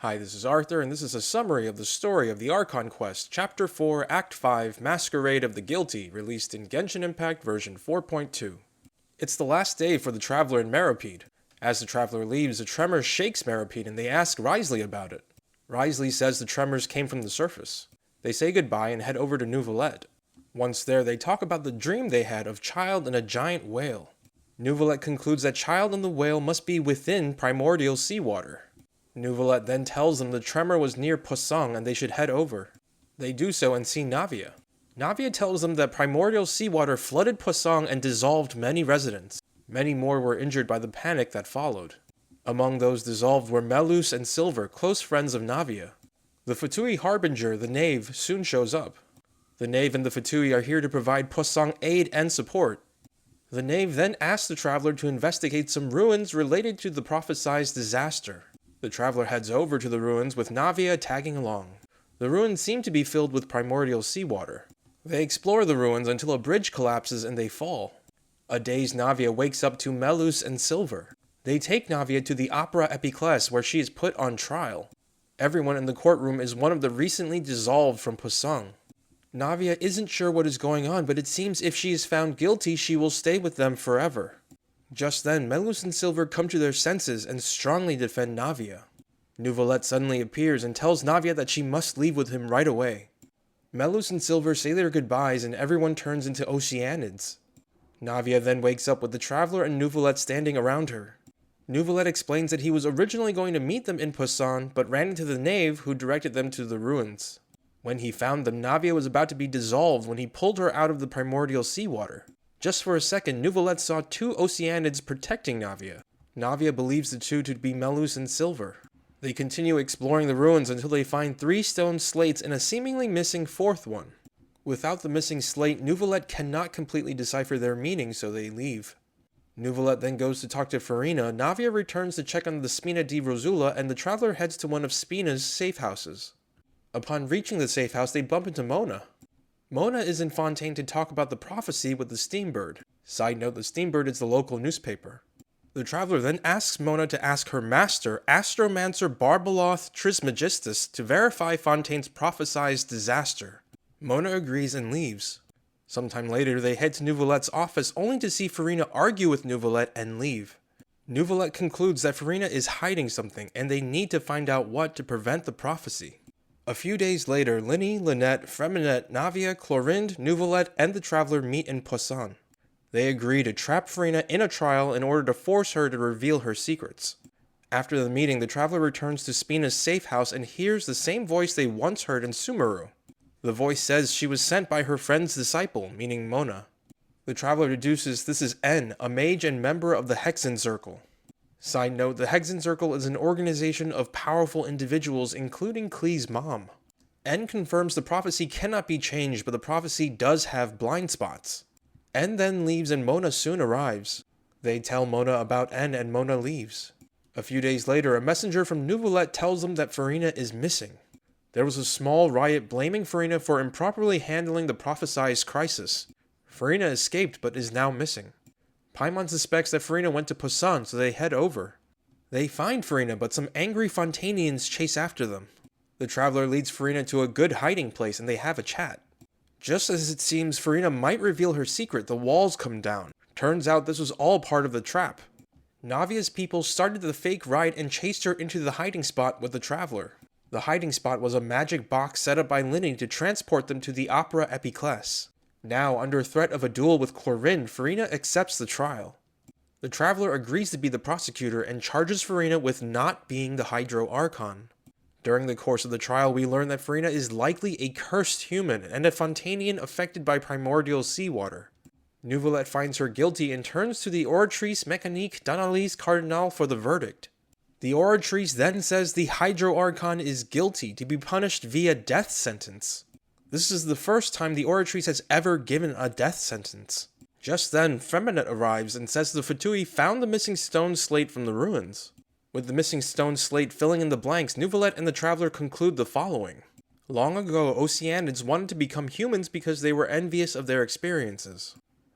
Hi, this is Arthur, and this is a summary of the story of the Archon Quest Chapter IV, Act 5, Masquerade of the Guilty, released in Genshin Impact version 4.2. It's the last day for the Traveler and Meropide. As the Traveler leaves, a tremor shakes Meropide and they ask Wriothesley about it. Wriothesley says the tremors came from the surface. They say goodbye and head over to Neuvillette. Once there, they talk about the dream they had of Childe and a giant whale. Neuvillette concludes that Childe and the whale must be within primordial seawater. Neuvillette then tells them the tremor was near Poissong and they should head over. They do so and see Navia. Navia tells them that primordial seawater flooded Poissong and dissolved many residents. Many more were injured by the panic that followed. Among those dissolved were Melus and Silver, close friends of Navia. The Fatui Harbinger, the Knave, soon shows up. The Knave and the Fatui are here to provide Poissong aid and support. The Knave then asks the Traveler to investigate some ruins related to the prophesied disaster. The Traveler heads over to the ruins with Navia tagging along. The ruins seem to be filled with primordial seawater. They explore the ruins until a bridge collapses and they fall. A dazed Navia wakes up to Melus and Silver. They take Navia to the Opera Epiclese where she is put on trial. Everyone in the courtroom is one of the recently dissolved from Poissong. Navia isn't sure what is going on, but it seems if she is found guilty, she will stay with them forever. Just then, Melus and Silver come to their senses and strongly defend Navia. Neuvillette suddenly appears and tells Navia that she must leave with him right away. Melus and Silver say their goodbyes and everyone turns into Oceanids. Navia then wakes up with the Traveler and Neuvillette standing around her. Neuvillette explains that he was originally going to meet them in Poissong, but ran into the Knave who directed them to the ruins. When he found them, Navia was about to be dissolved when he pulled her out of the primordial seawater. Just for a second, Neuvillette saw two Oceanids protecting Navia. Navia believes the two to be Melus and Silver. They continue exploring the ruins until they find 3 stone slates and a seemingly missing 4th one. Without the missing slate, Neuvillette cannot completely decipher their meaning, so they leave. Neuvillette then goes to talk to Farina. Navia returns to check on the Spina di Rosula, and the Traveler heads to one of Spina's safe houses. Upon reaching the safe house, they bump into Mona. Mona is in Fontaine to talk about the prophecy with the Steambird. Side note, the Steambird is the local newspaper. The Traveler then asks Mona to ask her master, Astromancer Barbaloth Trismegistus, to verify Fontaine's prophesied disaster. Mona agrees and leaves. Sometime later, they head to Neuvillette's office only to see Farina argue with Neuvillette and leave. Neuvillette concludes that Farina is hiding something, and they need to find out what to prevent the prophecy. A few days later, Linny, Lynette, Freminette, Navia, Chlorinde, Neuvillette, and the Traveler meet in Poissong. They agree to trap Farina in a trial in order to force her to reveal her secrets. After the meeting, the Traveler returns to Spina's safe house and hears the same voice they once heard in Sumeru. The voice says she was sent by her friend's disciple, meaning Mona. The Traveler deduces this is N, a mage and member of the Hexen Circle. Side note, the Hexen Circle is an organization of powerful individuals, including Klee's mom. N confirms the prophecy cannot be changed, but the prophecy does have blind spots. N then leaves and Mona soon arrives. They tell Mona about N and Mona leaves. A few days later, a messenger from Neuvillette tells them that Farina is missing. There was a small riot blaming Farina for improperly handling the prophesied crisis. Farina escaped but is now missing. Paimon suspects that Farina went to Poissong, so they head over. They find Farina, but some angry Fontainians chase after them. The Traveler leads Farina to a good hiding place and they have a chat. Just as it seems Farina might reveal her secret, the walls come down. Turns out this was all part of the trap. Navia's people started the fake riot and chased her into the hiding spot with the Traveler. The hiding spot was a magic box set up by Linny to transport them to the Opera Epiclese. Now, under threat of a duel with Chlorinde, Farina accepts the trial. The Traveler agrees to be the prosecutor and charges Farina with not being the Hydro Archon. During the course of the trial, we learn that Farina is likely a cursed human and a Fontainian affected by primordial seawater. Neuvillette finds her guilty and turns to the Oratrice Mécanique d'Analyse Cardinal for the verdict. The Oratrice then says the Hydro Archon is guilty to be punished via death sentence. This is the first time the Oratrice has ever given a death sentence. Just then, Freminette arrives and says the Fatui found the missing stone slate from the ruins. With the missing stone slate filling in the blanks, Neuvillette and the Traveler conclude the following. Long ago, Oceanids wanted to become humans because they were envious of their experiences.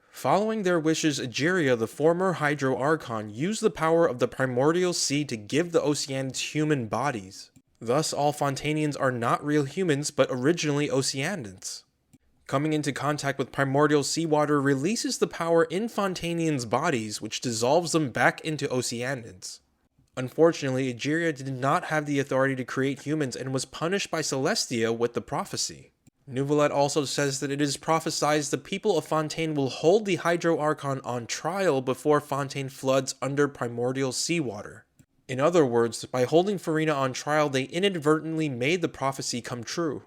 Following their wishes, Egeria, the former Hydro Archon, used the power of the primordial sea to give the Oceanids human bodies. Thus, all Fontanians are not real humans, but originally Oceanians. Coming into contact with primordial seawater releases the power in Fontanians' bodies, which dissolves them back into Oceanians. Unfortunately, Egeria did not have the authority to create humans and was punished by Celestia with the prophecy. Neuvillette also says that it is prophesied the people of Fontaine will hold the Hydro Archon on trial before Fontaine floods under primordial seawater. In other words, by holding Farina on trial, they inadvertently made the prophecy come true.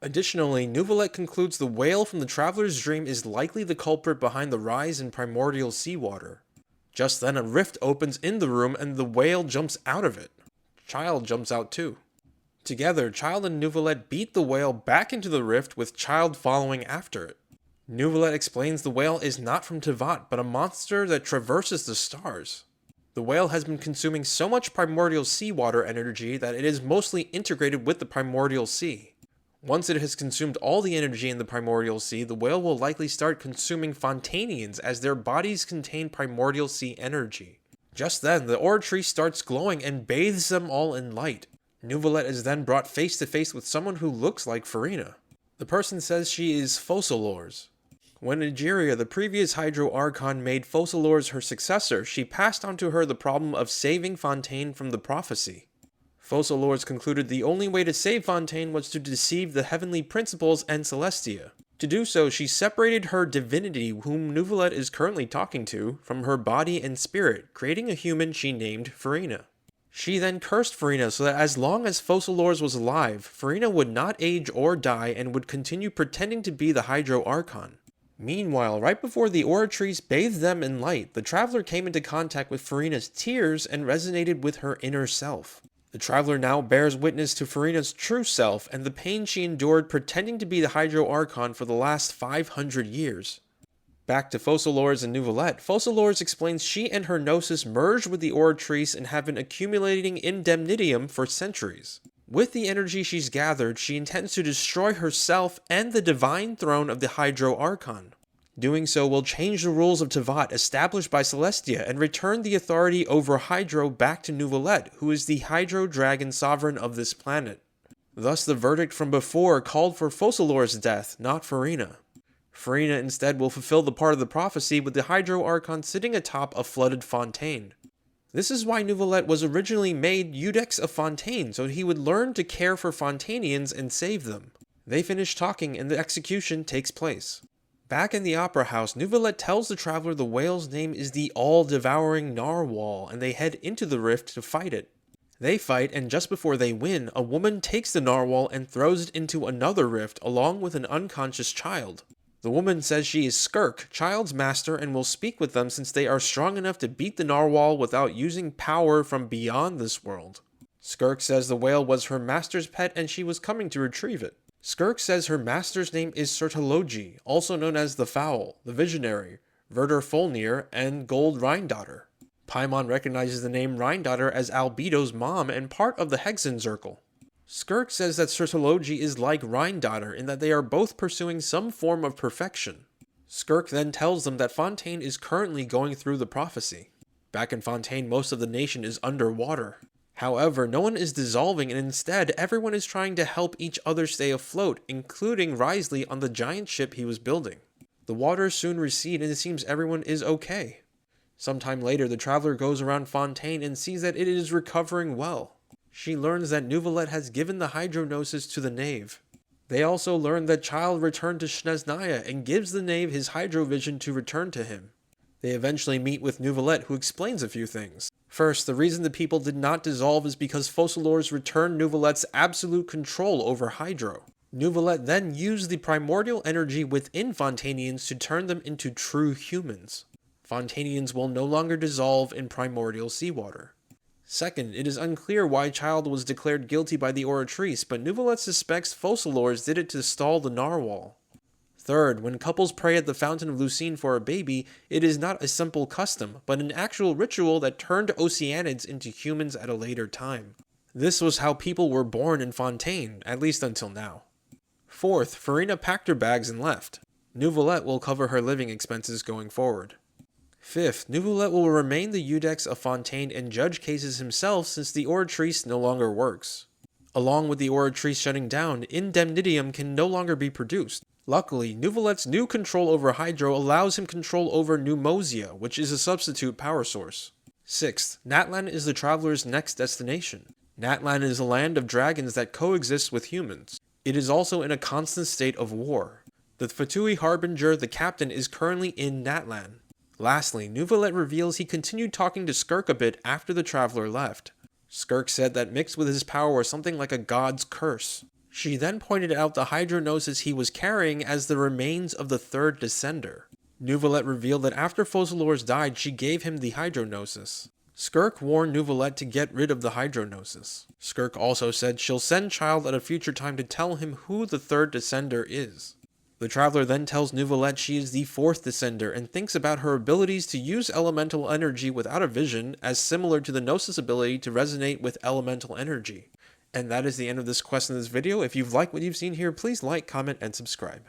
Additionally, Neuvillette concludes the whale from the Traveler's Dream is likely the culprit behind the rise in primordial seawater. Just then, a rift opens in the room and the whale jumps out of it. Child jumps out too. Together, Child and Neuvillette beat the whale back into the rift, with Child following after it. Neuvillette explains the whale is not from Tevat, but a monster that traverses the stars. The whale has been consuming so much primordial seawater energy that it is mostly integrated with the primordial sea. Once it has consumed all the energy in the primordial sea, the whale will likely start consuming Fontanians, as their bodies contain primordial sea energy. Just then, the Oratree starts glowing and bathes them all in light. Neuvillette is then brought face to face with someone who looks like Farina. The person says she is Focalors. When Egeria, the previous Hydro Archon, made Focalors her successor, she passed on to her the problem of saving Fontaine from the prophecy. Focalors concluded the only way to save Fontaine was to deceive the heavenly principles and Celestia. To do so, she separated her divinity, whom Neuvillette is currently talking to, from her body and spirit, creating a human she named Farina. She then cursed Farina so that as long as Focalors was alive, Farina would not age or die and would continue pretending to be the Hydro Archon. Meanwhile, right before the Oratrees bathed them in light, the Traveler came into contact with Farina's tears and resonated with her inner self. The Traveler now bears witness to Farina's true self and the pain she endured pretending to be the Hydro Archon for the last 500 years. Back to Focalors and Neuvillette, Focalors explains she and her Gnosis merged with the Oratrees and have been accumulating indemnitium for centuries. With the energy she's gathered, she intends to destroy herself and the divine throne of the Hydro Archon. Doing so will change the rules of Tevat established by Celestia and return the authority over Hydro back to Neuvillette, who is the Hydro Dragon sovereign of this planet. Thus the verdict from before called for Focalors' death, not Farina. Farina instead will fulfill the part of the prophecy with the Hydro Archon sitting atop a flooded Fontaine. This is why Neuvillette was originally made Iudex of Fontaine, so he would learn to care for Fontanians and save them. They finish talking and the execution takes place. Back in the Opera House, Neuvillette tells the Traveler the whale's name is the all-devouring Narwhal, and they head into the rift to fight it. They fight, and just before they win, a woman takes the Narwhal and throws it into another rift along with an unconscious child. The woman says she is Skirk, Child's master, and will speak with them since they are strong enough to beat the Narwhal without using power from beyond this world. Skirk says the whale was her master's pet and she was coming to retrieve it. Skirk says her master's name is Sertologi, also known as the Fowl, the Visionary, Verder Folnir, and Gold Rhindaughter. Paimon recognizes the name Rhindaughter as Albedo's mom and part of the Hexenzirkel. Skirk says that Sertologi is like Rhindaughter in that they are both pursuing some form of perfection. Skirk then tells them that Fontaine is currently going through the prophecy. Back in Fontaine, most of the nation is underwater. However, no one is dissolving and instead everyone is trying to help each other stay afloat, including Risley on the giant ship he was building. The waters soon recede and it seems everyone is okay. Sometime later, the Traveler goes around Fontaine and sees that it is recovering well. She learns that Neuvillette has given the Hydrognosis to the Knave. They also learn that Child returned to Snezhnaya and gives the Knave his Hydrovision to return to him. They eventually meet with Neuvillette, who explains a few things. First, the reason the people did not dissolve is because Focalors returned Neuvillette's absolute control over Hydro. Neuvillette then used the primordial energy within Fontanians to turn them into true humans. Fontanians will no longer dissolve in primordial seawater. Second, it is unclear why Child was declared guilty by the Oratrice, but Neuvillette suspects Focalors did it to stall the Narwhal. Third, when couples pray at the Fountain of Lucine for a baby, it is not a simple custom, but an actual ritual that turned Oceanids into humans at a later time. This was how people were born in Fontaine, at least until now. Fourth, Farina packed her bags and left. Neuvillette will cover her living expenses going forward. Fifth, Neuvillette will remain the Iudex of Fontaine and judge cases himself since the Oratrice no longer works. Along with the aura tree shutting down, indemnitium can no longer be produced. Luckily, Nuvolet's new control over Hydro allows him control over Pneumosia, which is a substitute power source. 6th, Natlan is the traveler's next destination. Natlan is a land of dragons that coexist with humans. It is also in a constant state of war. The Fatui Harbinger, the captain, is currently in Natlan. Lastly, Nuvolet reveals he continued talking to Skirk a bit after the traveler left. Skirk said that mixed with his power was something like a god's curse. She then pointed out the hydronosis he was carrying as the remains of the third descender. Nuvolet revealed that after Fozalors died, she gave him the hydronosis. Skirk warned Nuvolet to get rid of the hydronosis. Skirk also said she'll send Child at a future time to tell him who the third descender is. The traveler then tells Nuvolet she is the fourth descender and thinks about her abilities to use elemental energy without a vision as similar to the Gnosis ability to resonate with elemental energy. And that is the end of this quest in this video. If you've liked what you've seen here, please like, comment, and subscribe.